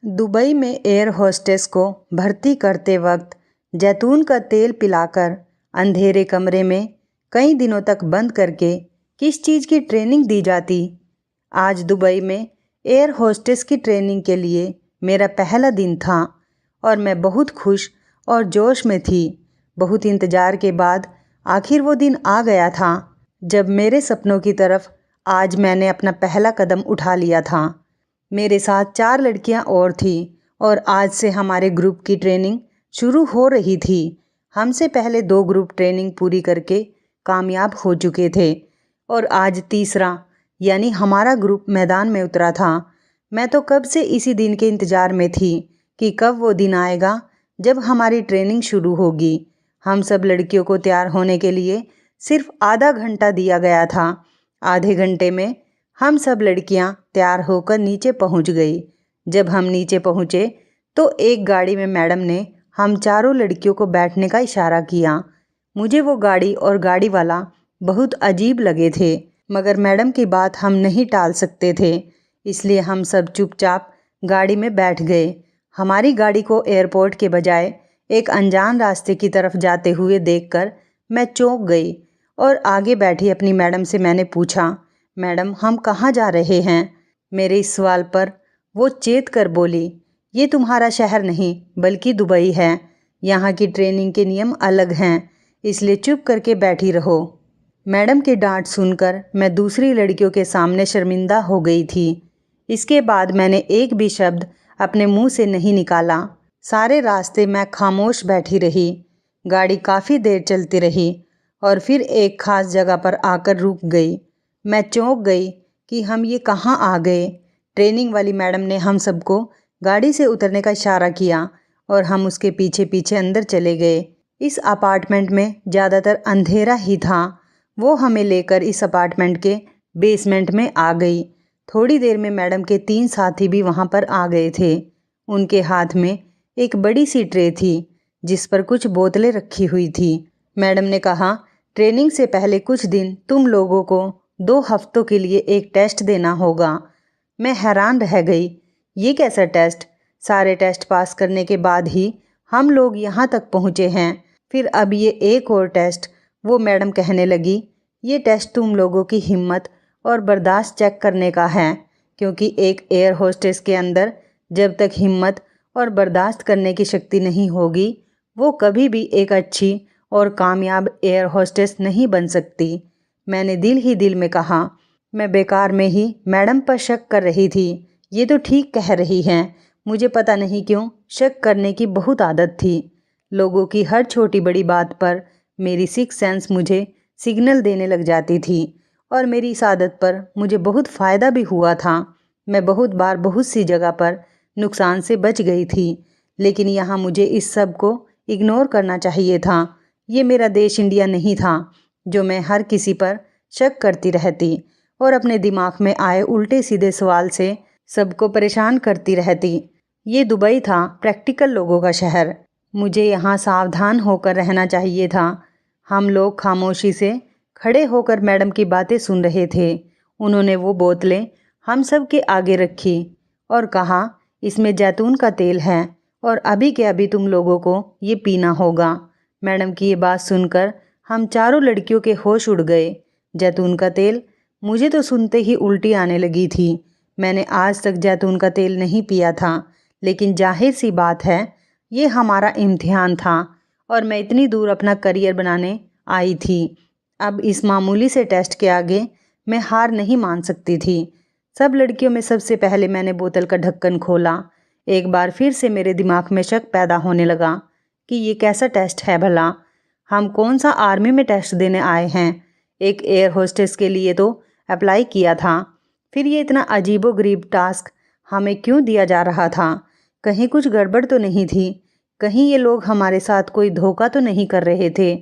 Dubai में air hostess को भर्ती करते वक्त जैतून का तेल पिलाकर अंधेरे कमरे में कई दिनों तक बंद करके किस चीज़ की ट्रेनिंग दी जाती। आज दुबई में एयर होस्टेस की ट्रेनिंग के लिए मेरा पहला दिन था और मैं बहुत खुश और जोश में थी। बहुत इंतज़ार के बाद आखिर वो दिन आ गया था जब मेरे सपनों की तरफ आज मैंने अपना पहला कदम उठा लिया था। मेरे साथ 4 लड़कियां और थीं और आज से हमारे ग्रुप की ट्रेनिंग शुरू हो रही थी। हमसे पहले 2 ग्रुप ट्रेनिंग पूरी करके कामयाब हो चुके थे और आज तीसरा यानी हमारा ग्रुप मैदान में उतरा था। मैं तो कब से इसी दिन के इंतज़ार में थी कि कब वो दिन आएगा जब हमारी ट्रेनिंग शुरू होगी। हम सब लड़कियों को तैयार होने के लिए सिर्फ आधा घंटा दिया गया था। आधे घंटे में हम सब लड़कियां तैयार होकर नीचे पहुंच गई। जब हम नीचे पहुंचे तो एक गाड़ी में मैडम ने हम चारों लड़कियों को बैठने का इशारा किया। मुझे वो गाड़ी और गाड़ी वाला बहुत अजीब लगे थे, मगर मैडम की बात हम नहीं टाल सकते थे, इसलिए हम सब चुपचाप गाड़ी में बैठ गए। हमारी गाड़ी को एयरपोर्ट के बजाय एक अनजान रास्ते की तरफ जाते हुए देखकर मैं चौंक गई और आगे बैठी अपनी मैडम से मैंने पूछा, मैडम हम कहाँ जा रहे हैं? मेरे इस सवाल पर वो चेत कर बोली, ये तुम्हारा शहर नहीं बल्कि दुबई है। यहाँ की ट्रेनिंग के नियम अलग हैं, इसलिए चुप करके बैठी रहो। मैडम की डांट सुनकर मैं दूसरी लड़कियों के सामने शर्मिंदा हो गई थी। इसके बाद मैंने एक भी शब्द अपने मुंह से नहीं निकाला। सारे रास्ते मैं खामोश बैठी रही। गाड़ी काफ़ी देर चलती रही और फिर एक खास जगह पर आकर रुक गई। मैं चौंक गई कि हम ये कहाँ आ गए। ट्रेनिंग वाली मैडम ने हम सबको गाड़ी से उतरने का इशारा किया और हम उसके पीछे पीछे अंदर चले गए। इस अपार्टमेंट में ज़्यादातर अंधेरा ही था। वो हमें लेकर इस अपार्टमेंट के बेसमेंट में आ गई। थोड़ी देर में मैडम के 3 साथी भी वहाँ पर आ गए थे। उनके हाथ में एक बड़ी सी ट्रे थी जिस पर कुछ बोतलें रखी हुई थी। मैडम ने कहा, ट्रेनिंग से पहले कुछ दिन तुम लोगों को 2 हफ्तों के लिए एक टेस्ट देना होगा। मैं हैरान रह गई, ये कैसा टेस्ट? सारे टेस्ट पास करने के बाद ही हम लोग यहाँ तक पहुँचे हैं, फिर अब ये एक और टेस्ट। वो मैडम कहने लगी, ये टेस्ट तुम लोगों की हिम्मत और बर्दाश्त चेक करने का है, क्योंकि एक एयर होस्टेस के अंदर जब तक हिम्मत और बर्दाश्त करने की शक्ति नहीं होगी वो कभी भी एक अच्छी और कामयाब एयर होस्टेस नहीं बन सकती। मैंने दिल ही दिल में कहा। मैं बेकार में ही मैडम पर शक कर रही थी। ये तो ठीक कह रही हैं, मुझे पता नहीं क्यों शक करने की बहुत आदत थी। लोगों की हर छोटी बड़ी बात पर मेरी सिक्स सेंस मुझे सिग्नल देने लग जाती थी और मेरी इस आदत पर मुझे बहुत फ़ायदा भी हुआ था। मैं बहुत बार बहुत सी जगह पर नुकसान से बच गई थी, लेकिन यहाँ मुझे इस सब को इग्नोर करना चाहिए था। ये मेरा देश इंडिया नहीं था जो मैं हर किसी पर शक करती रहती और अपने दिमाग में आए उल्टे सीधे सवाल से सबको परेशान करती रहती। ये दुबई था, प्रैक्टिकल लोगों का शहर। मुझे यहाँ सावधान होकर रहना चाहिए था। हम लोग खामोशी से खड़े होकर मैडम की बातें सुन रहे थे। उन्होंने वो बोतलें हम सब के आगे रखी और कहा, इसमें जैतून का तेल है और अभी के अभी तुम लोगों को ये पीना होगा। मैडम की ये बात सुनकर हम चारों लड़कियों के होश उड़ गए। जैतून का तेल, मुझे तो सुनते ही उल्टी आने लगी थी। मैंने आज तक जैतून का तेल नहीं पिया था, लेकिन जाहिर सी बात है ये हमारा इम्तिहान था और मैं इतनी दूर अपना करियर बनाने आई थी। अब इस मामूली से टेस्ट के आगे मैं हार नहीं मान सकती थी। सब लड़कियों में सबसे पहले मैंने बोतल का ढक्कन खोला। एक बार फिर से मेरे दिमाग में शक पैदा होने लगा कि ये कैसा टेस्ट है भला? हम कौन सा आर्मी में टेस्ट देने आए हैं? एक एयर होस्टेस के लिए तो अप्लाई किया था, फिर ये इतना अजीबोगरीब टास्क हमें क्यों दिया जा रहा था? कहीं कुछ गड़बड़ तो नहीं थी? कहीं ये लोग हमारे साथ कोई धोखा तो नहीं कर रहे थे?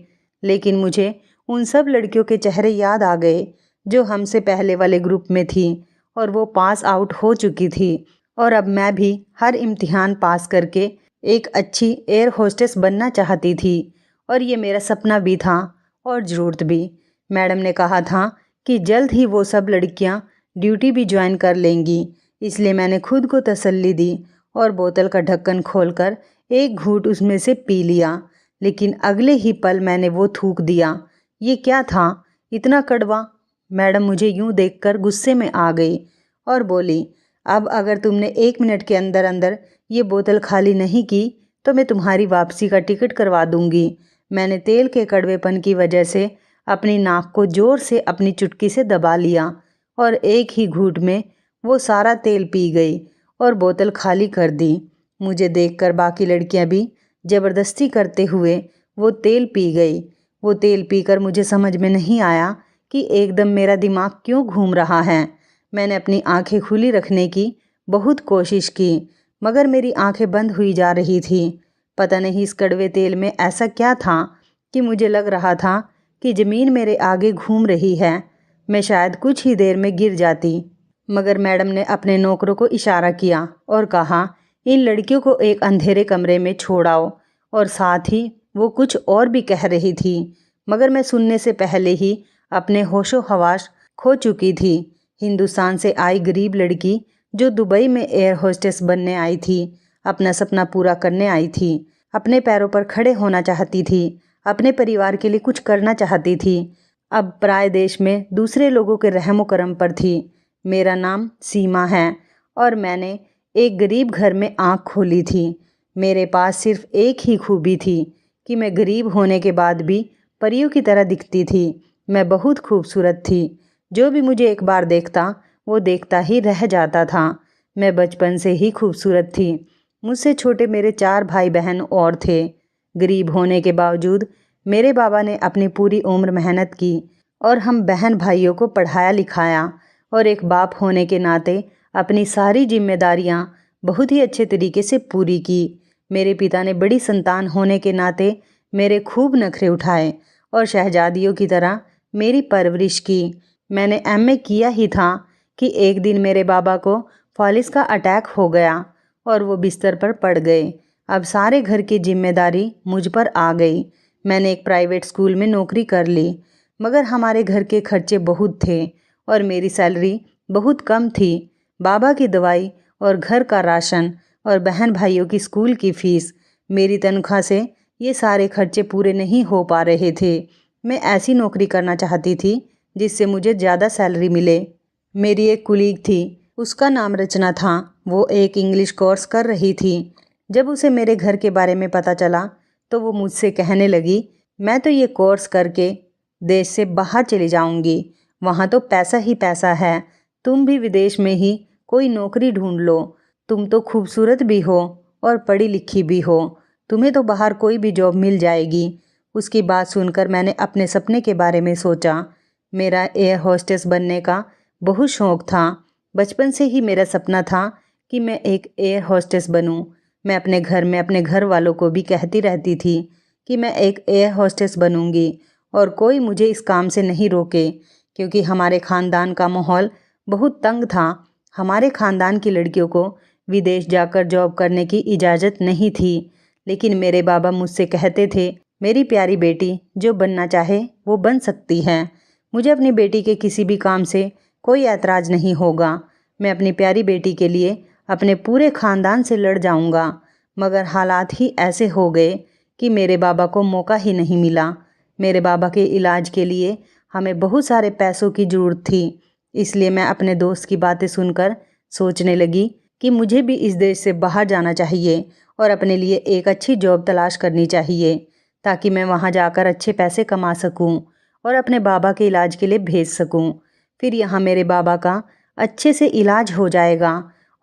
लेकिन मुझे उन सब लड़कियों के चेहरे याद आ गए जो हमसे पहले वाले ग्रुप में थी और वो पास आउट हो चुकी थी और अब मैं भी हर इम्तिहान पास करके एक अच्छी एयर होस्टेस बनना चाहती थी और ये मेरा सपना भी था और ज़रूरत भी। मैडम ने कहा था कि जल्द ही वो सब लड़कियां ड्यूटी भी ज्वाइन कर लेंगी, इसलिए मैंने खुद को तसल्ली दी और बोतल का ढक्कन खोलकर एक घूंट उसमें से पी लिया। लेकिन अगले ही पल मैंने वो थूक दिया। ये क्या था, इतना कड़वा? मैडम मुझे यूं देखकर गुस्से में आ गई और बोली, अब अगर तुमने 1 मिनट के अंदर अंदर ये बोतल खाली नहीं की तो मैं तुम्हारी वापसी का टिकट करवा दूंगी। मैंने तेल के कड़वेपन की वजह से अपनी नाक को ज़ोर से अपनी चुटकी से दबा लिया और एक ही घूंट में वो सारा तेल पी गई और बोतल खाली कर दी। मुझे देखकर बाकी लड़कियां भी ज़बरदस्ती करते हुए वो तेल पी गई। वो तेल पीकर मुझे समझ में नहीं आया कि एकदम मेरा दिमाग क्यों घूम रहा है। मैंने अपनी आंखें खुली रखने की बहुत कोशिश की, मगर मेरी आंखें बंद हुई जा रही थी। पता नहीं इस कड़वे तेल में ऐसा क्या था कि मुझे लग रहा था कि ज़मीन मेरे आगे घूम रही है। मैं शायद कुछ ही देर में गिर जाती, मगर मैडम ने अपने नौकरों को इशारा किया और कहा, इन लड़कियों को एक अंधेरे कमरे में छोड़ आओ। और साथ ही वो कुछ और भी कह रही थी, मगर मैं सुनने से पहले ही अपने होशो हवास खो चुकी थी। हिंदुस्तान से आई गरीब लड़की जो दुबई में एयर होस्टेस बनने आई थी, अपना सपना पूरा करने आई थी, अपने पैरों पर खड़े होना चाहती थी, अपने परिवार के लिए कुछ करना चाहती थी, अब पराए देश में दूसरे लोगों के रहमो करम पर थी। मेरा नाम सीमा है और मैंने एक गरीब घर में आँख खोली थी। मेरे पास सिर्फ एक ही खूबी थी कि मैं गरीब होने के बाद भी परियों की तरह दिखती थी। मैं बहुत खूबसूरत थी। जो भी मुझे एक बार देखता वो देखता ही रह जाता था। मैं बचपन से ही खूबसूरत थी। मुझसे छोटे मेरे 4 भाई बहन और थे। गरीब होने के बावजूद मेरे बाबा ने अपनी पूरी उम्र मेहनत की और हम बहन भाइयों को पढ़ाया लिखाया और एक बाप होने के नाते अपनी सारी जिम्मेदारियां बहुत ही अच्छे तरीके से पूरी की। मेरे पिता ने बड़ी संतान होने के नाते मेरे खूब नखरे उठाए और शहजादियों की तरह मेरी परवरिश की। मैंने एमए किया ही था कि एक दिन मेरे बाबा को फॉलिस का अटैक हो गया और वो बिस्तर पर पड़ गए। अब सारे घर की जिम्मेदारी मुझ पर आ गई। मैंने एक प्राइवेट स्कूल में नौकरी कर ली, मगर हमारे घर के खर्चे बहुत थे और मेरी सैलरी बहुत कम थी। बाबा की दवाई और घर का राशन और बहन भाइयों की स्कूल की फ़ीस, मेरी तनख्वाह से ये सारे खर्चे पूरे नहीं हो पा रहे थे। मैं ऐसी नौकरी करना चाहती थी जिससे मुझे ज़्यादा सैलरी मिले। मेरी एक कुलीग थी, उसका नाम रचना था। वो एक इंग्लिश कोर्स कर रही थी। जब उसे मेरे घर के बारे में पता चला तो वो मुझसे कहने लगी, मैं तो ये कोर्स करके देश से बाहर चली जाऊंगी, वहाँ तो पैसा ही पैसा है। तुम भी विदेश में ही कोई नौकरी ढूंढ लो। तुम तो खूबसूरत भी हो और पढ़ी लिखी भी हो, तुम्हें तो बाहर कोई भी जॉब मिल जाएगी। उसकी बात सुनकर मैंने अपने सपने के बारे में सोचा। मेरा एयर होस्टेस बनने का बहुत शौक़ था। बचपन से ही मेरा सपना था कि मैं एक एयर होस्टेस बनूं। मैं अपने घर में अपने घर वालों को भी कहती रहती थी कि मैं एक एयर होस्टेस बनूंगी और कोई मुझे इस काम से नहीं रोके, क्योंकि हमारे ख़ानदान का माहौल बहुत तंग था। हमारे ख़ानदान की लड़कियों को विदेश जाकर जॉब करने की इजाज़त नहीं थी। लेकिन मेरे बाबा मुझसे कहते थे, मेरी प्यारी बेटी, जो बनना चाहे वो बन सकती है। मुझे अपनी बेटी के किसी भी काम से कोई ऐतराज़ नहीं होगा। मैं अपनी प्यारी बेटी के लिए अपने पूरे ख़ानदान से लड़ जाऊंगा। मगर हालात ही ऐसे हो गए कि मेरे बाबा को मौका ही नहीं मिला। मेरे बाबा के इलाज के लिए हमें बहुत सारे पैसों की ज़रूरत थी। इसलिए मैं अपने दोस्त की बातें सुनकर सोचने लगी कि मुझे भी इस देश से बाहर जाना चाहिए और अपने लिए एक अच्छी जॉब तलाश करनी चाहिए, ताकि मैं वहाँ जाकर अच्छे पैसे कमा सकूँ और अपने बाबा के इलाज के लिए भेज सकूँ। फिर यहाँ मेरे बाबा का अच्छे से इलाज हो जाएगा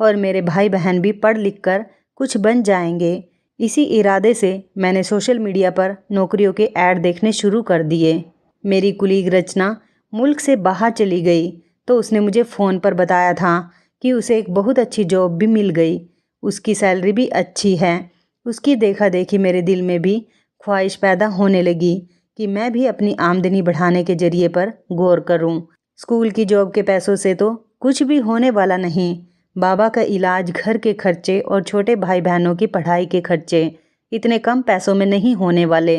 और मेरे भाई बहन भी पढ़ लिख कर कुछ बन जाएंगे। इसी इरादे से मैंने सोशल मीडिया पर नौकरियों के ऐड देखने शुरू कर दिए। मेरी कुलीग रचना मुल्क से बाहर चली गई तो उसने मुझे फ़ोन पर बताया था कि उसे एक बहुत अच्छी जॉब भी मिल गई। उसकी सैलरी भी अच्छी है। उसकी देखा देखी मेरे दिल में भी ख्वाहिश पैदा होने लगी कि मैं भी अपनी आमदनी बढ़ाने के ज़रिए पर गौर करूं। स्कूल की जॉब के पैसों से तो कुछ भी होने वाला नहीं। बाबा का इलाज, घर के खर्चे और छोटे भाई बहनों की पढ़ाई के खर्चे इतने कम पैसों में नहीं होने वाले।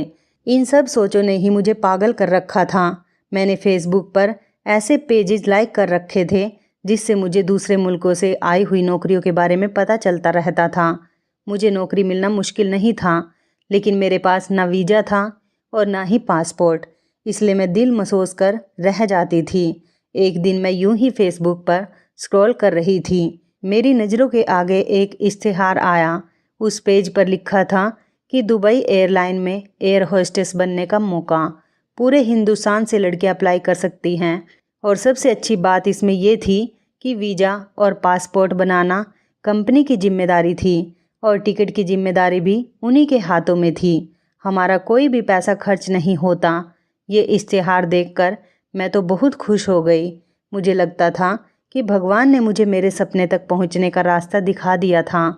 इन सब सोचों ने ही मुझे पागल कर रखा था। मैंने फेसबुक पर ऐसे पेजेस लाइक कर रखे थे जिससे मुझे दूसरे मुल्कों से आई हुई नौकरियों के बारे में पता चलता रहता था। मुझे नौकरी मिलना मुश्किल नहीं था, लेकिन मेरे पास ना वीज़ा था और ना ही पासपोर्ट, इसलिए मैं दिल मसोस कर रह जाती थी। एक दिन मैं यूं ही फेसबुक पर स्क्रॉल कर रही थी। मेरी नज़रों के आगे एक इश्तिहार आया। उस पेज पर लिखा था कि दुबई एयरलाइन में एयर होस्टेस बनने का मौका। पूरे हिंदुस्तान से लड़कियां अप्लाई कर सकती हैं और सबसे अच्छी बात इसमें यह थी कि वीज़ा और पासपोर्ट बनाना कंपनी की जिम्मेदारी थी और टिकट की जिम्मेदारी भी उन्हीं के हाथों में थी। हमारा कोई भी पैसा खर्च नहीं होता। ये इश्तिहार देखकर मैं तो बहुत खुश हो गई। मुझे लगता था कि भगवान ने मुझे मेरे सपने तक पहुंचने का रास्ता दिखा दिया था,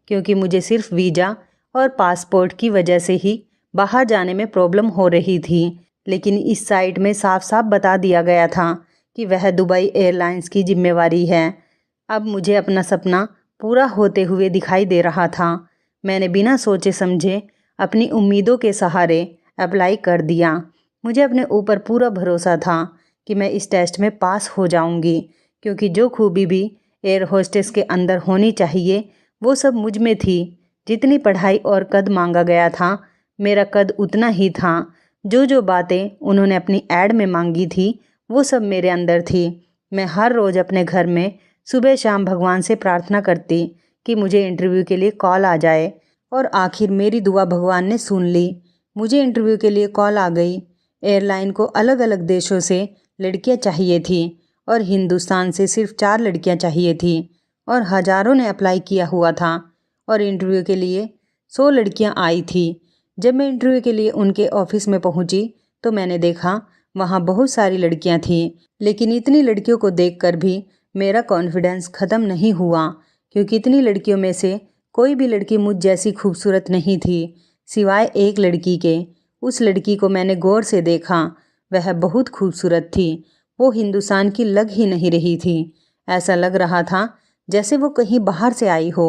क्योंकि मुझे सिर्फ वीज़ा और पासपोर्ट की वजह से ही बाहर जाने में प्रॉब्लम हो रही थी। लेकिन इस साइट में साफ साफ बता दिया गया था कि वह दुबई एयरलाइंस की जिम्मेवारी है। अब मुझे अपना सपना पूरा होते हुए दिखाई दे रहा था। मैंने बिना सोचे समझे अपनी उम्मीदों के सहारे अप्लाई कर दिया। मुझे अपने ऊपर पूरा भरोसा था कि मैं इस टेस्ट में पास हो जाऊंगी, क्योंकि जो खूबी भी एयर होस्टेस के अंदर होनी चाहिए वो सब मुझ में थी। जितनी पढ़ाई और कद मांगा गया था, मेरा कद उतना ही था। जो जो बातें उन्होंने अपनी ऐड में मांगी थी वो सब मेरे अंदर थी। मैं हर रोज़ अपने घर में सुबह शाम भगवान से प्रार्थना करती कि मुझे इंटरव्यू के लिए कॉल आ जाए, और आखिर मेरी दुआ भगवान ने सुन ली। मुझे इंटरव्यू के लिए कॉल आ गई। एयरलाइन को अलग अलग देशों से लड़कियां चाहिए थी और हिंदुस्तान से सिर्फ 4 लड़कियां चाहिए थी, और हज़ारों ने अप्लाई किया हुआ था और इंटरव्यू के लिए 100 लड़कियां आई थी। जब मैं इंटरव्यू के लिए उनके ऑफिस में पहुंची तो मैंने देखा वहां बहुत सारी लड़कियां थीं, लेकिन इतनी लड़कियों को देखकर भी मेरा कॉन्फिडेंस ख़त्म नहीं हुआ, क्योंकि इतनी लड़कियों में से कोई भी लड़की मुझ जैसी खूबसूरत नहीं थी, सिवाय एक लड़की के। उस लड़की को मैंने गौर से देखा। वह बहुत खूबसूरत थी। वो हिंदुस्तान की लग ही नहीं रही थी। ऐसा लग रहा था जैसे वो कहीं बाहर से आई हो।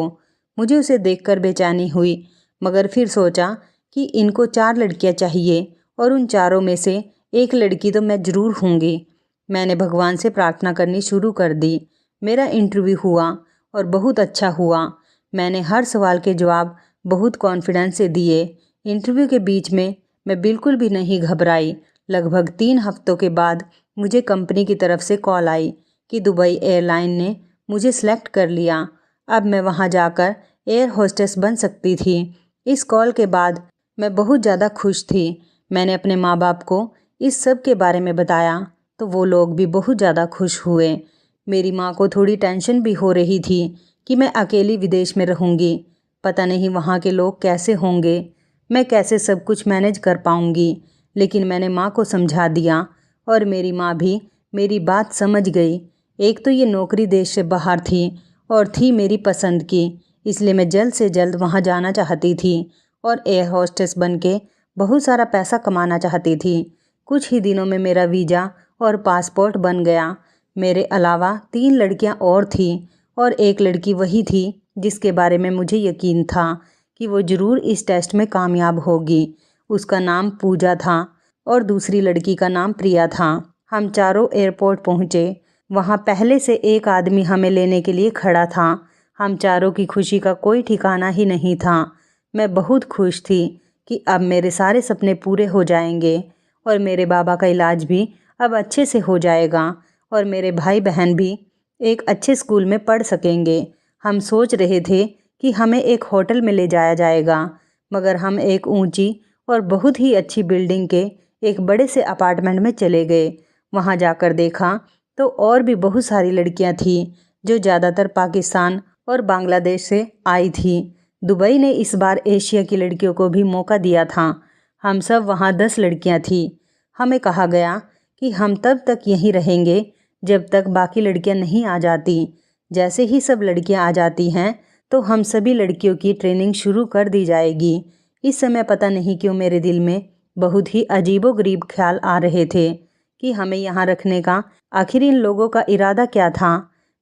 मुझे उसे देखकर बेचैनी हुई, मगर फिर सोचा कि इनको 4 लड़कियां चाहिए और उन चारों में से एक लड़की तो मैं ज़रूर होंगी। मैंने भगवान से प्रार्थना करनी शुरू कर दी। मेरा इंटरव्यू हुआ और बहुत अच्छा हुआ। मैंने हर सवाल के जवाब बहुत कॉन्फिडेंस से दिए। इंटरव्यू के बीच में मैं बिल्कुल भी नहीं घबराई। लगभग 3 हफ्तों के बाद मुझे कंपनी की तरफ से कॉल आई कि दुबई एयरलाइन ने मुझे सेलेक्ट कर लिया। अब मैं वहां जाकर एयर होस्टेस बन सकती थी। इस कॉल के बाद मैं बहुत ज़्यादा खुश थी। मैंने अपने माँ बाप को इस सब के बारे में बताया तो वो लोग भी बहुत ज़्यादा खुश हुए। मेरी माँ को थोड़ी टेंशन भी हो रही थी कि मैं अकेली विदेश में रहूँगी। पता नहीं वहाँ के लोग कैसे होंगे, मैं कैसे सब कुछ मैनेज कर पाऊँगी। लेकिन मैंने माँ को समझा दिया और मेरी माँ भी मेरी बात समझ गई। एक तो ये नौकरी देश से बाहर थी और थी मेरी पसंद की, इसलिए मैं जल्द से जल्द वहाँ जाना चाहती थी और एयर होस्टेस बन के बहुत सारा पैसा कमाना चाहती थी। कुछ ही दिनों में मेरा वीज़ा और पासपोर्ट बन गया। मेरे अलावा 3 लड़कियां और थीं और एक लड़की वही थी जिसके बारे में मुझे यकीन था कि वो ज़रूर इस टेस्ट में कामयाब होगी। उसका नाम पूजा था और दूसरी लड़की का नाम प्रिया था। हम चारों एयरपोर्ट पहुँचे। वहाँ पहले से एक आदमी हमें लेने के लिए खड़ा था। हम चारों की खुशी का कोई ठिकाना ही नहीं था। मैं बहुत खुश थी कि अब मेरे सारे सपने पूरे हो जाएंगे और मेरे बाबा का इलाज भी अब अच्छे से हो जाएगा और मेरे भाई बहन भी एक अच्छे स्कूल में पढ़ सकेंगे। हम सोच रहे थे कि हमें एक होटल में ले जाया जाएगा, मगर हम एक ऊंची और बहुत ही अच्छी बिल्डिंग के एक बड़े से अपार्टमेंट में चले गए। वहां जाकर देखा तो और भी बहुत सारी लड़कियां थीं जो ज़्यादातर पाकिस्तान और बांग्लादेश से आई थी। दुबई ने इस बार एशिया की लड़कियों को भी मौका दिया था। हम सब वहाँ 10 लड़कियाँ थीं। हमें कहा गया कि हम तब तक यहीं रहेंगे जब तक बाकी लड़कियाँ नहीं आ जाती। जैसे ही सब लड़कियाँ आ जाती हैं तो हम सभी लड़कियों की ट्रेनिंग शुरू कर दी जाएगी। इस समय पता नहीं क्यों मेरे दिल में बहुत ही अजीबोगरीब ख्याल आ रहे थे कि हमें यहाँ रखने का आखिर इन लोगों का इरादा क्या था।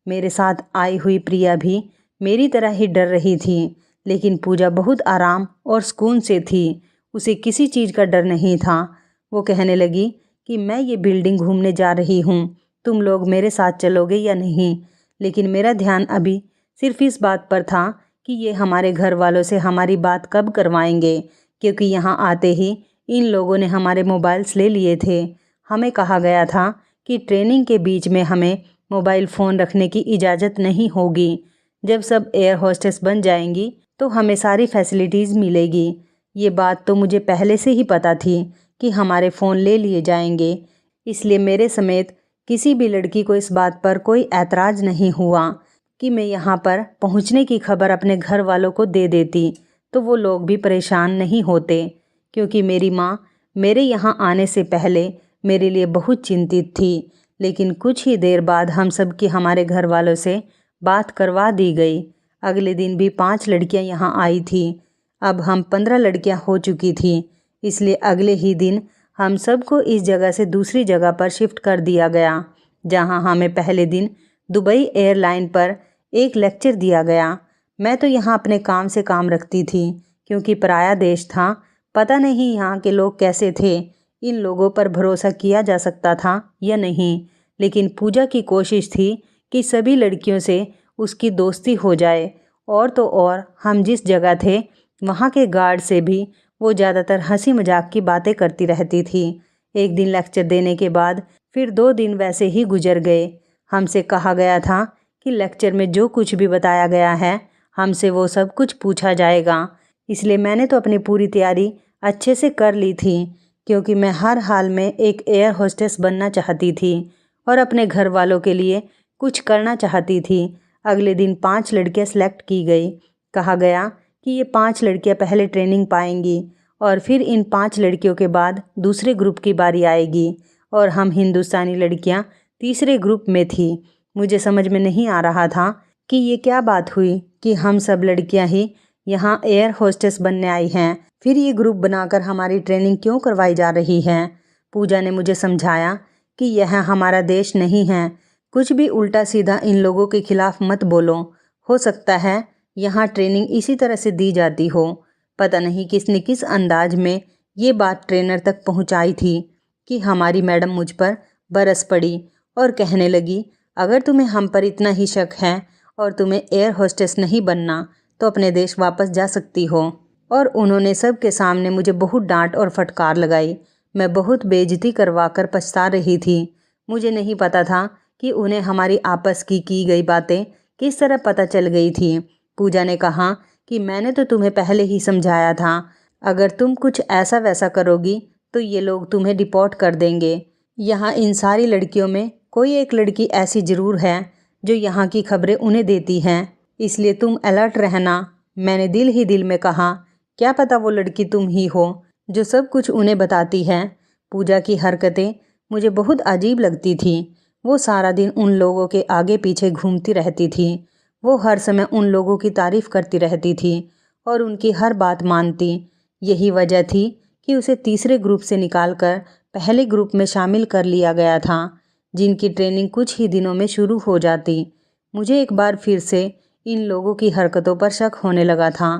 मेरे साथ आई हुई प्रिया भी मेरी तरह ही डर रही थी, लेकिन पूजा बहुत आराम और सुकून से थी। उसे किसी चीज़ का डर नहीं था। वो कहने लगी कि मैं ये बिल्डिंग घूमने जा रही हूँ, तुम लोग मेरे साथ चलोगे या नहीं। लेकिन मेरा ध्यान अभी सिर्फ इस बात पर था कि ये हमारे घर वालों से हमारी बात कब करवाएंगे, क्योंकि यहाँ आते ही इन लोगों ने हमारे मोबाइल्स ले लिए थे। हमें कहा गया था कि ट्रेनिंग के बीच में हमें मोबाइल फ़ोन रखने की इजाज़त नहीं होगी। जब सब एयर होस्टेस बन जाएंगी तो हमें सारी फैसिलिटीज़ मिलेगी। ये बात तो मुझे पहले से ही पता थी कि हमारे फ़ोन ले लिए जाएंगे, इसलिए मेरे समेत किसी भी लड़की को इस बात पर कोई ऐतराज़ नहीं हुआ कि मैं यहाँ पर पहुँचने की खबर अपने घर वालों को दे देती तो वो लोग भी परेशान नहीं होते, क्योंकि मेरी माँ मेरे यहाँ आने से पहले मेरे लिए बहुत चिंतित थी। लेकिन कुछ ही देर बाद हम सब की हमारे घर वालों से बात करवा दी गई। अगले दिन भी 5 लड़कियाँ यहाँ आई थी। अब हम 15 लड़कियाँ हो चुकी थी, इसलिए अगले ही दिन हम सबको इस जगह से दूसरी जगह पर शिफ्ट कर दिया गया, जहाँ हमें पहले दिन दुबई एयरलाइन पर एक लेक्चर दिया गया। मैं तो यहाँ अपने काम से काम रखती थी, क्योंकि पराया देश था, पता नहीं यहाँ के लोग कैसे थे, इन लोगों पर भरोसा किया जा सकता था या नहीं। लेकिन पूजा की कोशिश थी कि सभी लड़कियों से उसकी दोस्ती हो जाए, और तो और हम जिस जगह थे वहाँ के गार्ड से भी वो ज़्यादातर हंसी मजाक की बातें करती रहती थी। एक दिन लेक्चर देने के बाद फिर 2 दिन वैसे ही गुजर गए। हमसे कहा गया था कि लेक्चर में जो कुछ भी बताया गया है हमसे वो सब कुछ पूछा जाएगा, इसलिए मैंने तो अपनी पूरी तैयारी अच्छे से कर ली थी, क्योंकि मैं हर हाल में एक एयर होस्टेस बनना चाहती थी और अपने घर वालों के लिए कुछ करना चाहती थी। अगले दिन 5 लड़कियां सेलेक्ट की गई। कहा गया कि ये 5 लड़कियां पहले ट्रेनिंग पाएंगी और फिर इन 5 लड़कियों के बाद दूसरे ग्रुप की बारी आएगी और हम हिंदुस्तानी लड़कियां तीसरे ग्रुप में थी। मुझे समझ में नहीं आ रहा था कि ये क्या बात हुई कि हम सब लड़कियां ही यहाँ एयर होस्टेस बनने आई हैं, फिर ये ग्रुप बनाकर हमारी ट्रेनिंग क्यों करवाई जा रही है। पूजा ने मुझे समझाया कि यह हमारा देश नहीं है, कुछ भी उल्टा सीधा इन लोगों के खिलाफ मत बोलो, हो सकता है यहाँ ट्रेनिंग इसी तरह से दी जाती हो। पता नहीं किसने किस अंदाज में ये बात ट्रेनर तक पहुँचाई थी कि हमारी मैडम मुझ पर बरस पड़ी और कहने लगी, अगर तुम्हें हम पर इतना ही शक है और तुम्हें एयर होस्टेस नहीं बनना तो अपने देश वापस जा सकती हो। और उन्होंने सबके सामने मुझे बहुत डांट और फटकार लगाई। मैं बहुत बेइज्जती करवा कर पछता रही थी। मुझे नहीं पता था कि उन्हें हमारी आपस की गई बातें किस तरह पता चल गई थी। पूजा ने कहा कि मैंने तो तुम्हें पहले ही समझाया था, अगर तुम कुछ ऐसा वैसा करोगी तो ये लोग तुम्हें डिपोर्ट कर देंगे। यहाँ इन सारी लड़कियों में कोई एक लड़की ऐसी ज़रूर है जो यहाँ की खबरें उन्हें देती हैं, इसलिए तुम अलर्ट रहना। मैंने दिल ही दिल में कहा, क्या पता वो लड़की तुम ही हो जो सब कुछ उन्हें बताती है। पूजा की हरकतें मुझे बहुत अजीब लगती थी। वो सारा दिन उन लोगों के आगे पीछे घूमती रहती थी। वो हर समय उन लोगों की तारीफ़ करती रहती थी और उनकी हर बात मानती। यही वजह थी कि उसे तीसरे ग्रुप से निकालकर पहले ग्रुप में शामिल कर लिया गया था, जिनकी ट्रेनिंग कुछ ही दिनों में शुरू हो जाती। मुझे एक बार फिर से इन लोगों की हरकतों पर शक होने लगा था।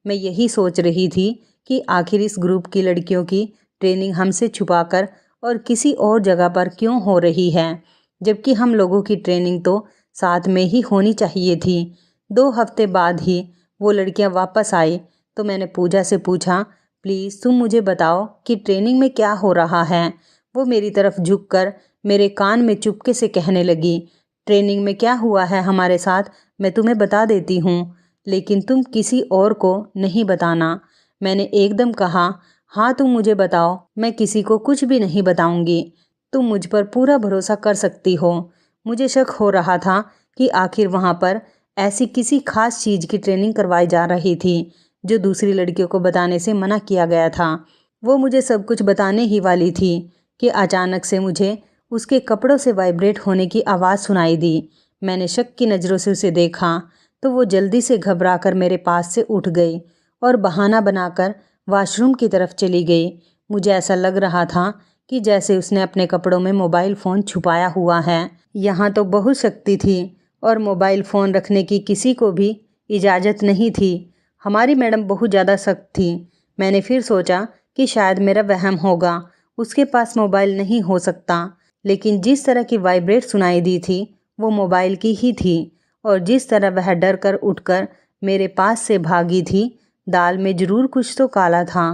मैं यही सोच रही थी कि आखिर इस ग्रुप की लड़कियों की ट्रेनिंग हमसे छुपाकर और किसी और जगह पर क्यों हो रही है, जबकि हम लोगों की ट्रेनिंग तो साथ में ही होनी चाहिए थी। 2 हफ्ते बाद ही वो लड़कियां वापस आई तो मैंने पूजा से पूछा, प्लीज़ तुम मुझे बताओ कि ट्रेनिंग में क्या हो रहा है। वो मेरी तरफ झुककर मेरे कान में चुपके से कहने लगी, ट्रेनिंग में क्या हुआ है हमारे साथ मैं तुम्हें बता देती हूँ, लेकिन तुम किसी और को नहीं बताना। मैंने एकदम कहा, हाँ तुम मुझे बताओ, मैं किसी को कुछ भी नहीं बताऊंगी। तुम मुझ पर पूरा भरोसा कर सकती हो। मुझे शक हो रहा था कि आखिर वहाँ पर ऐसी किसी खास चीज़ की ट्रेनिंग करवाई जा रही थी जो दूसरी लड़कियों को बताने से मना किया गया था। वो मुझे सब कुछ बताने ही वाली थी कि अचानक से मुझे उसके कपड़ों से वाइब्रेट होने की आवाज़ सुनाई दी। मैंने शक की नज़रों से उसे देखा तो वो जल्दी से घबराकर मेरे पास से उठ गई और बहाना बनाकर वॉशरूम की तरफ चली गई। मुझे ऐसा लग रहा था कि जैसे उसने अपने कपड़ों में मोबाइल फ़ोन छुपाया हुआ है। यहाँ तो बहुत शक्ति थी और मोबाइल फ़ोन रखने की किसी को भी इजाज़त नहीं थी। हमारी मैडम बहुत ज़्यादा सख्त थी। मैंने फिर सोचा कि शायद मेरा वहम होगा, उसके पास मोबाइल नहीं हो सकता। लेकिन जिस तरह की वाइब्रेट सुनाई दी थी वो मोबाइल की ही थी, और जिस तरह वह डर कर उठकर मेरे पास से भागी थी, दाल में ज़रूर कुछ तो काला था।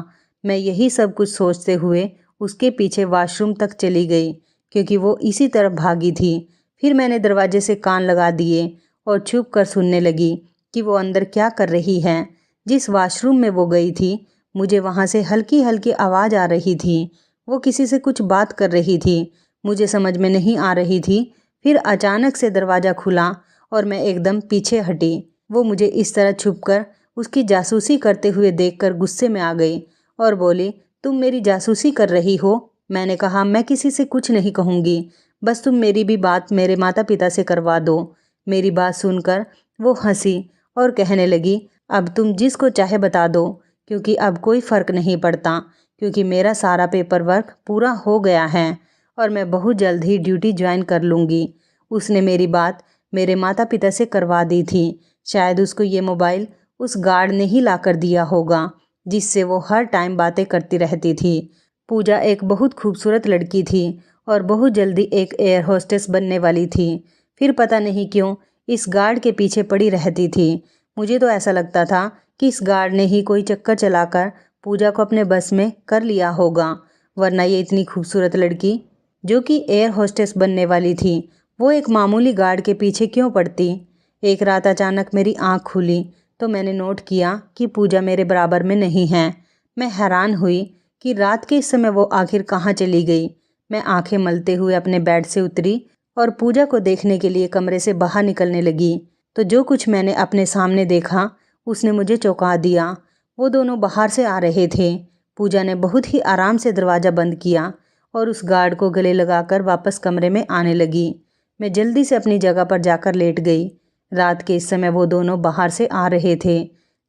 मैं यही सब कुछ सोचते हुए उसके पीछे वॉशरूम तक चली गई, क्योंकि वो इसी तरफ भागी थी। फिर मैंने दरवाजे से कान लगा दिए और छुप कर सुनने लगी कि वो अंदर क्या कर रही है। जिस वॉशरूम में वो गई थी, मुझे वहाँ से हल्की हल्की आवाज़ आ रही थी। वो किसी से कुछ बात कर रही थी, मुझे समझ में नहीं आ रही थी। फिर अचानक से दरवाज़ा खुला और मैं एकदम पीछे हटी। वो मुझे इस तरह छुपकर उसकी जासूसी करते हुए देखकर गुस्से में आ गई और बोली, तुम मेरी जासूसी कर रही हो? मैंने कहा, मैं किसी से कुछ नहीं कहूँगी, बस तुम मेरी भी बात मेरे माता पिता से करवा दो। मेरी बात सुनकर वो हंसी और कहने लगी, अब तुम जिसको चाहे बता दो, क्योंकि अब कोई फ़र्क नहीं पड़ता, क्योंकि मेरा सारा पेपर वर्क पूरा हो गया है और मैं बहुत जल्द ही ड्यूटी ज्वाइन कर लूँगी। उसने मेरी बात मेरे माता पिता से करवा दी थी। शायद उसको ये मोबाइल उस गार्ड ने ही ला कर दिया होगा जिससे वो हर टाइम बातें करती रहती थी। पूजा एक बहुत खूबसूरत लड़की थी और बहुत जल्दी एक एयर होस्टेस बनने वाली थी। फिर पता नहीं क्यों इस गार्ड के पीछे पड़ी रहती थी। मुझे तो ऐसा लगता था कि इस गार्ड ने ही कोई चक्कर चलाकर पूजा को अपने बस में कर लिया होगा, वरना ये इतनी खूबसूरत लड़की जो कि एयर होस्टेस बनने वाली थी, वो एक मामूली गार्ड के पीछे क्यों पड़ती। एक रात अचानक मेरी आँख खुली तो मैंने नोट किया कि पूजा मेरे बराबर में नहीं है। मैं हैरान हुई कि रात के इस समय वो आखिर कहाँ चली गई। मैं आंखें मलते हुए अपने बेड से उतरी और पूजा को देखने के लिए कमरे से बाहर निकलने लगी, तो जो कुछ मैंने अपने सामने देखा उसने मुझे चौंका दिया। वो दोनों बाहर से आ रहे थे। पूजा ने बहुत ही आराम से दरवाज़ा बंद किया और उस गार्ड को गले लगाकर वापस कमरे में आने लगी। मैं जल्दी से अपनी जगह पर जाकर लेट गई। रात के इस समय वो दोनों बाहर से आ रहे थे,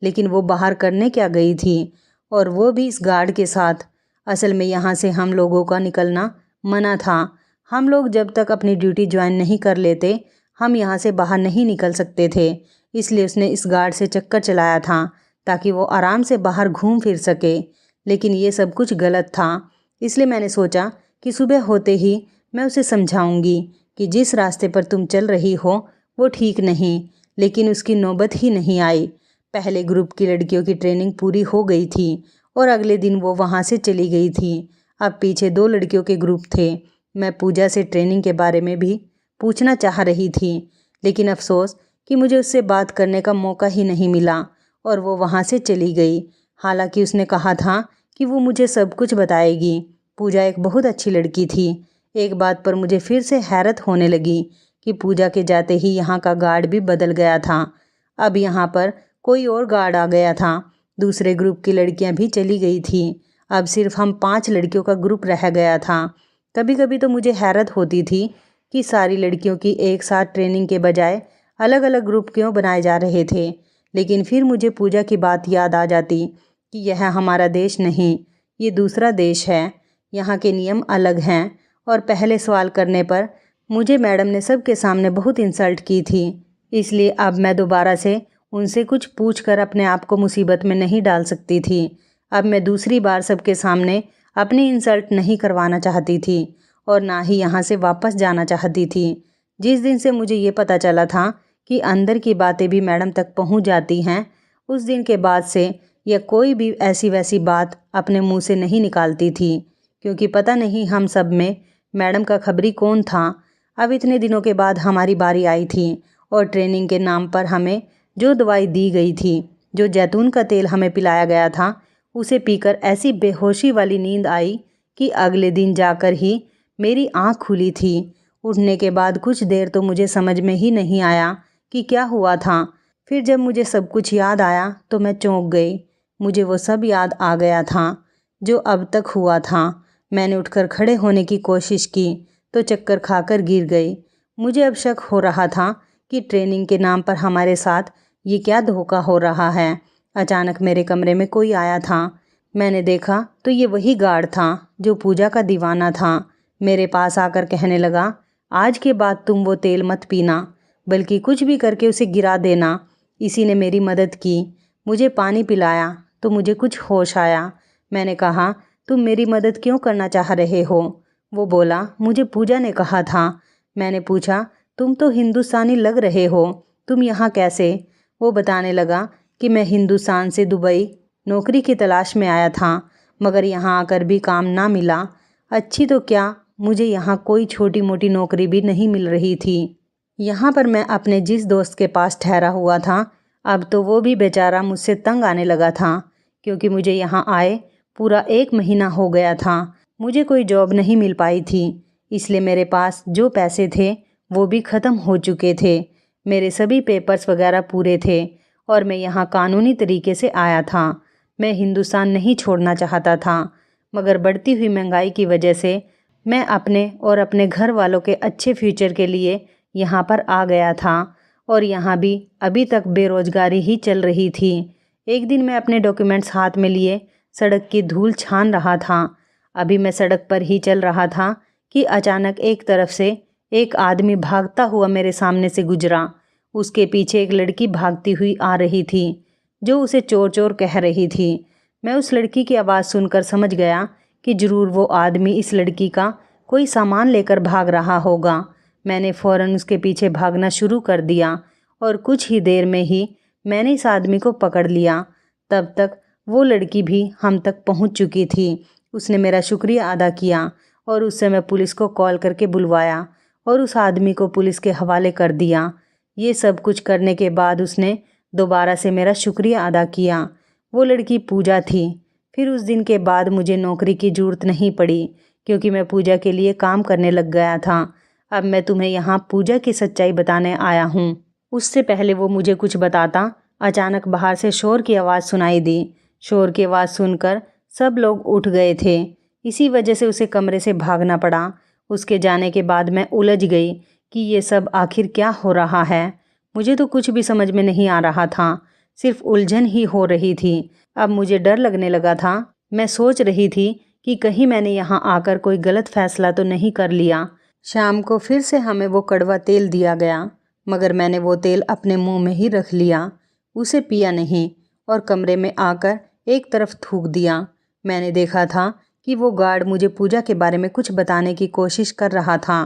लेकिन वो बाहर करने क्या गई थी, और वो भी इस गार्ड के साथ। असल में यहाँ से हम लोगों का निकलना मना था। हम लोग जब तक अपनी ड्यूटी ज्वाइन नहीं कर लेते, हम यहाँ से बाहर नहीं निकल सकते थे। इसलिए उसने इस गार्ड से चक्कर चलाया था ताकि वो आराम से बाहर घूम फिर सके, लेकिन ये सब कुछ गलत था। इसलिए मैंने सोचा कि सुबह होते ही मैं उसे समझाऊंगी कि जिस रास्ते पर तुम चल रही हो वो ठीक नहीं। लेकिन उसकी नौबत ही नहीं आई। पहले ग्रुप की लड़कियों की ट्रेनिंग पूरी हो गई थी और अगले दिन वो वहाँ से चली गई थी। अब पीछे 2 लड़कियों के ग्रुप थे। मैं पूजा से ट्रेनिंग के बारे में भी पूछना चाह रही थी, लेकिन अफसोस कि मुझे उससे बात करने का मौका ही नहीं मिला और वो वहाँ से चली गई। हालांकि उसने कहा था कि वो मुझे सब कुछ बताएगी। पूजा एक बहुत अच्छी लड़की थी। एक बात पर मुझे फिर से हैरत होने लगी कि पूजा के जाते ही यहाँ का गार्ड भी बदल गया था। अब यहाँ पर कोई और गार्ड आ गया था। दूसरे ग्रुप की लड़कियाँ भी चली गई थी। अब सिर्फ हम 5 लड़कियों का ग्रुप रह गया था। कभी कभी तो मुझे हैरत होती थी कि सारी लड़कियों की एक साथ ट्रेनिंग के बजाय अलग अलग ग्रुप क्यों बनाए जा रहे थे। लेकिन फिर मुझे पूजा की बात याद आ जाती कि यह हमारा देश नहीं, ये दूसरा देश है। यहाँ के नियम अलग हैं। और पहले सवाल करने पर मुझे मैडम ने सबके सामने बहुत इंसल्ट की थी। इसलिए अब मैं दोबारा से उनसे कुछ पूछकर अपने आप को मुसीबत में नहीं डाल सकती थी। अब मैं दूसरी बार सबके सामने अपनी इंसल्ट नहीं करवाना चाहती थी और ना ही यहाँ से वापस जाना चाहती थी। जिस दिन से मुझे ये पता चला था कि अंदर की बातें भी मैडम तक पहुँच जाती हैं, उस दिन के बाद से यह कोई भी ऐसी वैसी बात अपने मुंह से नहीं निकालती थी, क्योंकि पता नहीं हम सब में मैडम का खबरी कौन था। अब इतने दिनों के बाद हमारी बारी आई थी और ट्रेनिंग के नाम पर हमें जो दवाई दी गई थी, जो जैतून का तेल हमें पिलाया गया था, उसे पीकर ऐसी बेहोशी वाली नींद आई कि अगले दिन जाकर ही मेरी आँख खुली थी। उठने के बाद कुछ देर तो मुझे समझ में ही नहीं आया कि क्या हुआ था। फिर जब मुझे सब कुछ याद आया तो मैं चौंक गई। मुझे वो सब याद आ गया था जो अब तक हुआ था। मैंने उठकर खड़े होने की कोशिश की तो चक्कर खाकर गिर गई। मुझे अब शक हो रहा था कि ट्रेनिंग के नाम पर हमारे साथ ये क्या धोखा हो रहा है। अचानक मेरे कमरे में कोई आया था। मैंने देखा तो ये वही गार्ड था जो पूजा का दीवाना था। मेरे पास आकर कहने लगा, आज के बाद तुम वो तेल मत पीना, बल्कि कुछ भी करके उसे गिरा देना। इसी ने मेरी मदद की। मुझे पानी पिलाया तो मुझे कुछ होश आया। मैंने कहा, तुम मेरी मदद क्यों करना चाह रहे हो? वो बोला, मुझे पूजा ने कहा था। मैंने पूछा, तुम तो हिंदुस्तानी लग रहे हो, तुम यहाँ कैसे? वो बताने लगा कि मैं हिंदुस्तान से दुबई नौकरी की तलाश में आया था, मगर यहाँ आकर भी काम ना मिला। अच्छी तो क्या, मुझे यहाँ कोई छोटी मोटी नौकरी भी नहीं मिल रही थी। यहाँ पर मैं अपने जिस दोस्त के पास ठहरा हुआ था, अब तो वो भी बेचारा मुझसे तंग आने लगा था, क्योंकि मुझे यहाँ आए पूरा 1 महीना हो गया था। मुझे कोई जॉब नहीं मिल पाई थी, इसलिए मेरे पास जो पैसे थे वो भी ख़त्म हो चुके थे। मेरे सभी पेपर्स वगैरह पूरे थे और मैं यहाँ कानूनी तरीके से आया था। मैं हिंदुस्तान नहीं छोड़ना चाहता था, मगर बढ़ती हुई महंगाई की वजह से मैं अपने और अपने घर वालों के अच्छे फ्यूचर के लिए यहाँ पर आ गया था और यहाँ भी अभी तक बेरोजगारी ही चल रही थी। एक दिन मैं अपने डॉक्यूमेंट्स हाथ में लिए सड़क की धूल छान रहा था। अभी मैं सड़क पर ही चल रहा था कि अचानक एक तरफ से एक आदमी भागता हुआ मेरे सामने से गुजरा। उसके पीछे एक लड़की भागती हुई आ रही थी, जो उसे चोर चोर कह रही थी। मैं उस लड़की की आवाज़ सुनकर समझ गया कि ज़रूर वो आदमी इस लड़की का कोई सामान लेकर भाग रहा होगा। मैंने फ़ौरन उसके पीछे भागना शुरू कर दिया और कुछ ही देर में ही मैंने इस आदमी को पकड़ लिया। तब तक वो लड़की भी हम तक पहुंच चुकी थी। उसने मेरा शुक्रिया अदा किया और उस समय पुलिस को कॉल करके बुलवाया और उस आदमी को पुलिस के हवाले कर दिया। ये सब कुछ करने के बाद उसने दोबारा से मेरा शुक्रिया अदा किया। वो लड़की पूजा थी। फिर उस दिन के बाद मुझे नौकरी की ज़रूरत नहीं पड़ी, क्योंकि मैं पूजा के लिए काम करने लग गया था। अब मैं तुम्हें यहाँ पूजा की सच्चाई बताने आया हूँ। उससे पहले वो मुझे कुछ बताता, अचानक बाहर से शोर की आवाज़ सुनाई दी। शोर की आवाज़ सुनकर सब लोग उठ गए थे। इसी वजह से उसे कमरे से भागना पड़ा। उसके जाने के बाद मैं उलझ गई कि ये सब आखिर क्या हो रहा है। मुझे तो कुछ भी समझ में नहीं आ रहा था, सिर्फ उलझन ही हो रही थी। अब मुझे डर लगने लगा था। मैं सोच रही थी कि कहीं मैंने यहाँ आकर कोई गलत फैसला तो नहीं कर लिया। शाम को फिर से हमें वो कड़वा तेल दिया गया, मगर मैंने वो तेल अपने मुंह में ही रख लिया, उसे पिया नहीं और कमरे में आकर एक तरफ थूक दिया। मैंने देखा था कि वो गार्ड मुझे पूजा के बारे में कुछ बताने की कोशिश कर रहा था,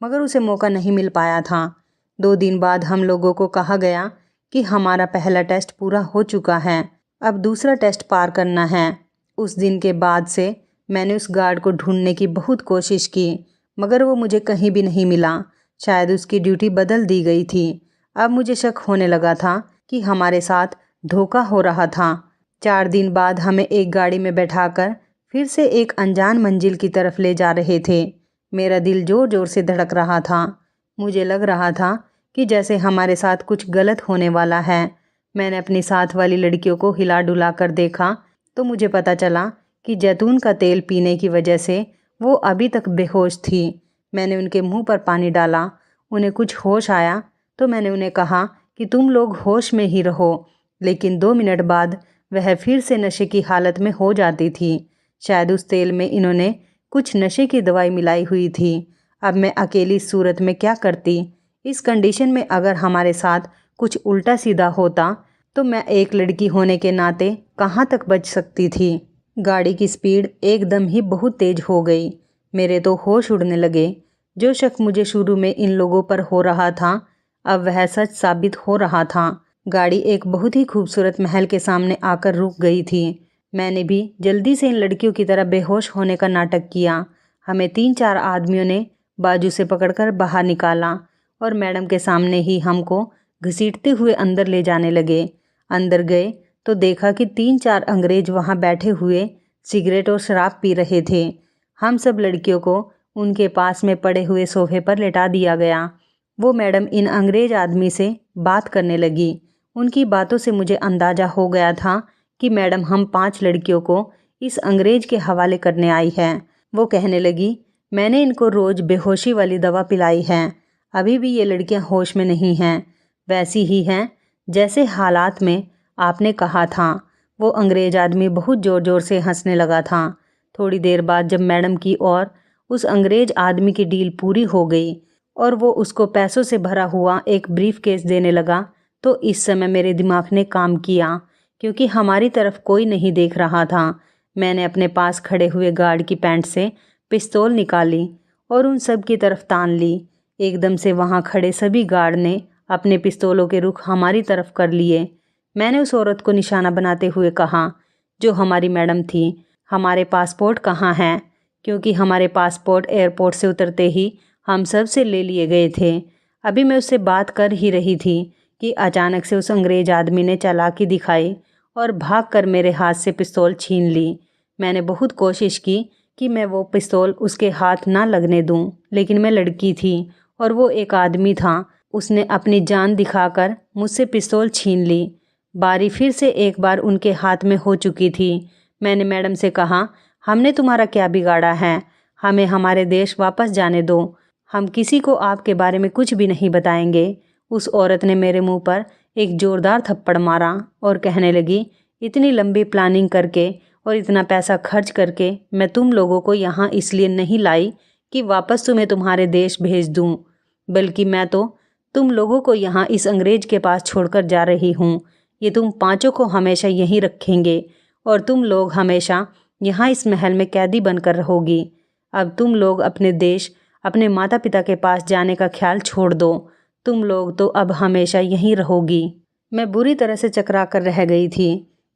मगर उसे मौका नहीं मिल पाया था। 2 दिन बाद हम लोगों को कहा गया कि हमारा पहला टेस्ट पूरा हो चुका है, अब दूसरा टेस्ट पार करना है। उस दिन के बाद से मैंने उस गार्ड को ढूंढने की बहुत कोशिश की, मगर वो मुझे कहीं भी नहीं मिला। शायद उसकी ड्यूटी बदल दी गई थी। अब मुझे शक होने लगा था कि हमारे साथ धोखा हो रहा था। 4 दिन बाद हमें एक गाड़ी में बैठाकर फिर से एक अनजान मंजिल की तरफ ले जा रहे थे। मेरा दिल ज़ोर ज़ोर से धड़क रहा था। मुझे लग रहा था कि जैसे हमारे साथ कुछ गलत होने वाला है। मैंने अपनी साथ वाली लड़कियों को हिला डुला कर देखा तो मुझे पता चला कि जैतून का तेल पीने की वजह से वो अभी तक बेहोश थी। मैंने उनके मुंह पर पानी डाला। उन्हें कुछ होश आया तो मैंने उन्हें कहा कि तुम लोग होश में ही रहो, लेकिन 2 मिनट बाद वह फिर से नशे की हालत में हो जाती थी। शायद उस तेल में इन्होंने कुछ नशे की दवाई मिलाई हुई थी। अब मैं अकेली इस सूरत में क्या करती? इस कंडीशन में अगर हमारे साथ कुछ उल्टा सीधा होता तो मैं एक लड़की होने के नाते कहाँ तक बच सकती थी। गाड़ी की स्पीड एकदम ही बहुत तेज हो गई। मेरे तो होश उड़ने लगे। जो शक मुझे शुरू में इन लोगों पर हो रहा था, अब वह सच साबित हो रहा था। गाड़ी एक बहुत ही खूबसूरत महल के सामने आकर रुक गई थी। मैंने भी जल्दी से इन लड़कियों की तरह बेहोश होने का नाटक किया। हमें 3-4 आदमियों ने बाजू से पकड़कर बाहर निकाला और मैडम के सामने ही हमको घसीटते हुए अंदर ले जाने लगे। अंदर गए तो देखा कि 3-4 अंग्रेज वहाँ बैठे हुए सिगरेट और शराब पी रहे थे। हम सब लड़कियों को उनके पास में पड़े हुए सोफे पर लेटा दिया गया। वो मैडम इन अंग्रेज आदमी से बात करने लगी। उनकी बातों से मुझे अंदाज़ा हो गया था कि मैडम हम 5 लड़कियों को इस अंग्रेज के हवाले करने आई है। वो कहने लगी, मैंने इनको रोज़ बेहोशी वाली दवा पिलाई है, अभी भी ये लड़कियां होश में नहीं हैं, वैसी ही हैं जैसे हालात में आपने कहा था। वो अंग्रेज आदमी बहुत ज़ोर ज़ोर से हंसने लगा था। थोड़ी देर बाद जब मैडम की और उस अंग्रेज आदमी की डील पूरी हो गई और वो उसको पैसों से भरा हुआ एक ब्रीफ केस देने लगा, तो इस समय मेरे दिमाग ने काम किया, क्योंकि हमारी तरफ कोई नहीं देख रहा था। मैंने अपने पास खड़े हुए गार्ड की पैंट से पिस्तौल निकाली और उन सब की तरफ तान ली। एकदम से वहाँ खड़े सभी गार्ड ने अपने पिस्तौलों के रुख हमारी तरफ कर लिए। मैंने उस औरत को निशाना बनाते हुए कहा, जो हमारी मैडम थी, हमारे पासपोर्ट कहाँ हैं? क्योंकि हमारे पासपोर्ट एयरपोर्ट से उतरते ही हम सब से ले लिए गए थे। अभी मैं उससे बात कर ही रही थी कि अचानक से उस अंग्रेज आदमी ने चालाकी दिखाई और भागकर मेरे हाथ से पिस्तौल छीन ली। मैंने बहुत कोशिश की कि मैं वो पिस्तौल उसके हाथ ना लगने दूं, लेकिन मैं लड़की थी और वो एक आदमी था। उसने अपनी जान दिखाकर मुझसे पिस्तौल छीन ली। बारी फिर से एक बार उनके हाथ में हो चुकी थी। मैंने मैडम से कहा, हमने तुम्हारा क्या बिगाड़ा है? हमें हमारे देश वापस जाने दो। हम किसी को आपके बारे में कुछ भी नहीं बताएंगे। उस औरत ने मेरे मुंह पर एक जोरदार थप्पड़ मारा और कहने लगी, इतनी लंबी प्लानिंग करके और इतना पैसा खर्च करके मैं तुम लोगों को यहाँ इसलिए नहीं लाई कि वापस तुम्हें तुम्हारे देश भेज दूँ, बल्कि मैं तो तुम लोगों को यहाँ इस अंग्रेज के पास छोड़कर जा रही हूँ। ये तुम पांचों को हमेशा यहीं रखेंगे और तुम लोग हमेशा यहाँ इस महल में कैदी बनकर रहोगी। अब तुम लोग अपने देश, अपने माता पिता के पास जाने का ख्याल छोड़ दो। तुम लोग तो अब हमेशा यहीं रहोगी। मैं बुरी तरह से चकरा कर रह गई थी।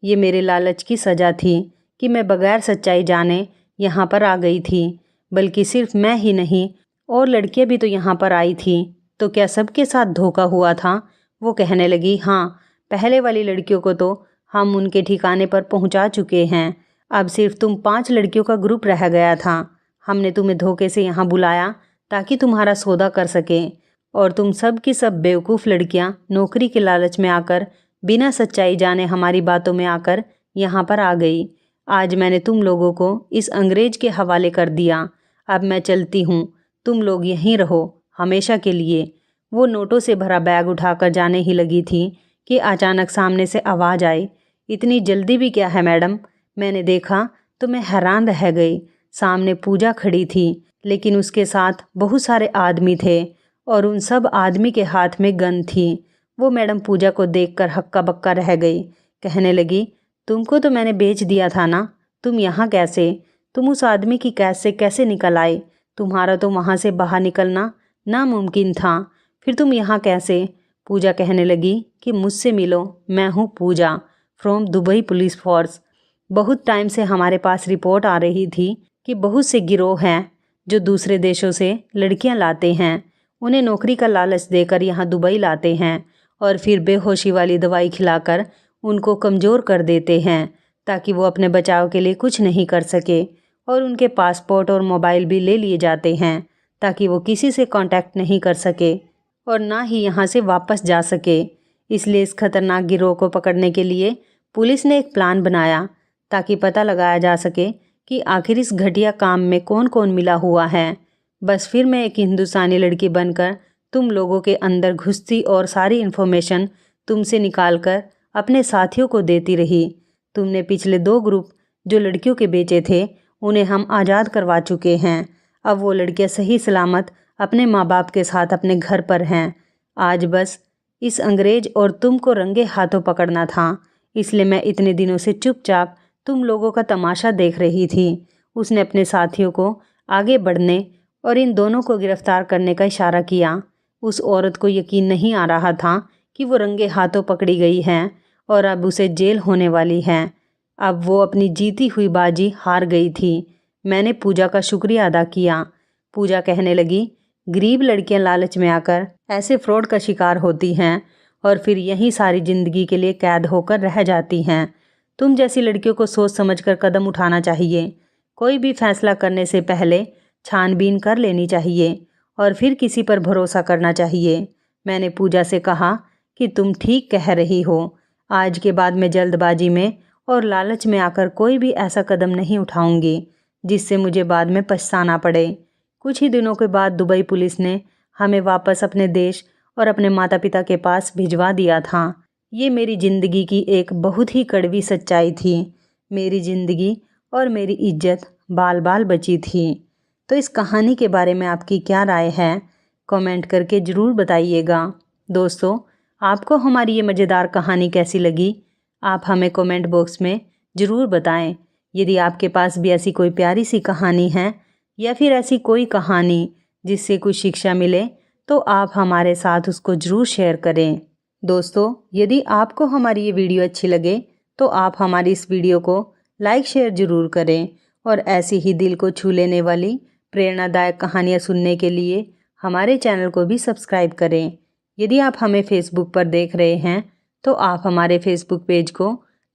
ये मेरे लालच की सज़ा थी कि मैं बगैर सच्चाई जाने यहाँ पर आ गई थी। बल्कि सिर्फ मैं ही नहीं, और लड़कियाँ भी तो यहाँ पर आई थी। तो क्या सबके साथ धोखा हुआ था? वो कहने लगी, हाँ, पहले वाली लड़कियों को तो हम उनके ठिकाने पर पहुँचा चुके हैं। अब सिर्फ तुम 5 लड़कियों का ग्रुप रह गया था। हमने तुम्हें धोखे से यहाँ बुलाया ताकि तुम्हारा सौदा कर सकें, और तुम सब की सब बेवकूफ़ लड़कियाँ नौकरी के लालच में आकर, बिना सच्चाई जाने हमारी बातों में आकर यहाँ पर आ गई। आज मैंने तुम लोगों को इस अंग्रेज के हवाले कर दिया। अब मैं चलती हूँ, तुम लोग यहीं रहो हमेशा के लिए। वो नोटों से भरा बैग उठाकर जाने ही लगी थी कि अचानक सामने से आवाज़ आई, इतनी जल्दी भी क्या है मैडम? मैंने देखा तो मैं हैरान रह गई। सामने पूजा खड़ी थी, लेकिन उसके साथ बहुत सारे आदमी थे और उन सब आदमी के हाथ में गन थी। वो मैडम पूजा को देखकर हक्का बक्का रह गई। कहने लगी, तुमको तो मैंने बेच दिया था ना, तुम यहाँ कैसे? तुम उस आदमी की कैद से कैसे निकल आए? तुम्हारा तो वहाँ से बाहर निकलना नामुमकिन था, फिर तुम यहाँ कैसे? पूजा कहने लगी कि मुझसे मिलो, मैं हूँ पूजा फ्रॉम दुबई पुलिस फोर्स। बहुत टाइम से हमारे पास रिपोर्ट आ रही थी कि बहुत से गिरोह हैं जो दूसरे देशों से लड़कियां लाते हैं, उन्हें नौकरी का लालच देकर यहाँ दुबई लाते हैं और फिर बेहोशी वाली दवाई खिलाकर उनको कमज़ोर कर देते हैं ताकि वो अपने बचाव के लिए कुछ नहीं कर सके, और उनके पासपोर्ट और मोबाइल भी ले लिए जाते हैं ताकि वो किसी से कांटेक्ट नहीं कर सके और ना ही यहाँ से वापस जा सके। इसलिए इस खतरनाक गिरोह को पकड़ने के लिए पुलिस ने एक प्लान बनाया ताकि पता लगाया जा सके कि आखिर इस घटिया काम में कौन कौन मिला हुआ है। बस फिर मैं एक हिंदुस्तानी लड़की बनकर तुम लोगों के अंदर घुसती और सारी इन्फॉर्मेशन तुमसे निकालकर अपने साथियों को देती रही। तुमने पिछले 2 ग्रुप जो लड़कियों के बेचे थे, उन्हें हम आज़ाद करवा चुके हैं। अब वो लड़कियां सही सलामत अपने माँ बाप के साथ अपने घर पर हैं। आज बस इस अंग्रेज और तुमको रंगे हाथों पकड़ना था, इसलिए मैं इतने दिनों से चुपचाप तुम लोगों का तमाशा देख रही थी। उसने अपने साथियों को आगे बढ़ने और इन दोनों को गिरफ्तार करने का इशारा किया। उस औरत को यकीन नहीं आ रहा था कि वो रंगे हाथों पकड़ी गई है और अब उसे जेल होने वाली है। अब वो अपनी जीती हुई बाजी हार गई थी। मैंने पूजा का शुक्रिया अदा किया। पूजा कहने लगी, गरीब लड़कियां लालच में आकर ऐसे फ्रॉड का शिकार होती हैं और फिर यहीं सारी ज़िंदगी के लिए कैद होकर रह जाती हैं। तुम जैसी लड़कियों को सोच समझकर कदम उठाना चाहिए। कोई भी फैसला करने से पहले छानबीन कर लेनी चाहिए और फिर किसी पर भरोसा करना चाहिए। मैंने पूजा से कहा कि तुम ठीक कह रही हो। आज के बाद मैं जल्दबाजी में और लालच में आकर कोई भी ऐसा कदम नहीं उठाऊंगी जिससे मुझे बाद में पछताना पड़े। कुछ ही दिनों के बाद दुबई पुलिस ने हमें वापस अपने देश और अपने माता पिता के पास भिजवा दिया था। ये मेरी ज़िंदगी की एक बहुत ही कड़वी सच्चाई थी। मेरी ज़िंदगी और मेरी इज्जत बाल बाल बची थी। तो इस कहानी के बारे में आपकी क्या राय है? कमेंट करके ज़रूर बताइएगा। दोस्तों, आपको हमारी ये मज़ेदार कहानी कैसी लगी? आप हमें कमेंट बॉक्स में ज़रूर बताएं। यदि आपके पास भी ऐसी कोई प्यारी सी कहानी है या फिर ऐसी कोई कहानी जिससे कुछ शिक्षा मिले तो आप हमारे साथ उसको ज़रूर शेयर करें। दोस्तों, यदि आपको हमारी ये वीडियो अच्छी लगे तो आप हमारी इस वीडियो को लाइक शेयर ज़रूर करें और ऐसी ही दिल को छू लेने वाली प्रेरणादायक कहानियाँ सुनने के लिए हमारे चैनल को भी सब्सक्राइब करें। यदि आप हमें फेसबुक पर देख रहे हैं तो आप हमारे फेसबुक पेज को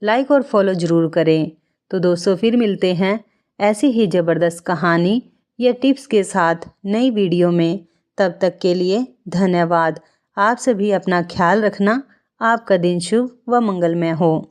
लाइक और फॉलो ज़रूर करें। तो दोस्तों, फिर मिलते हैं ऐसी ही ज़बरदस्त कहानी या टिप्स के साथ नई वीडियो में। तब तक के लिए धन्यवाद। आप सभी अपना ख्याल रखना। आपका दिन शुभ व मंगलमय हो।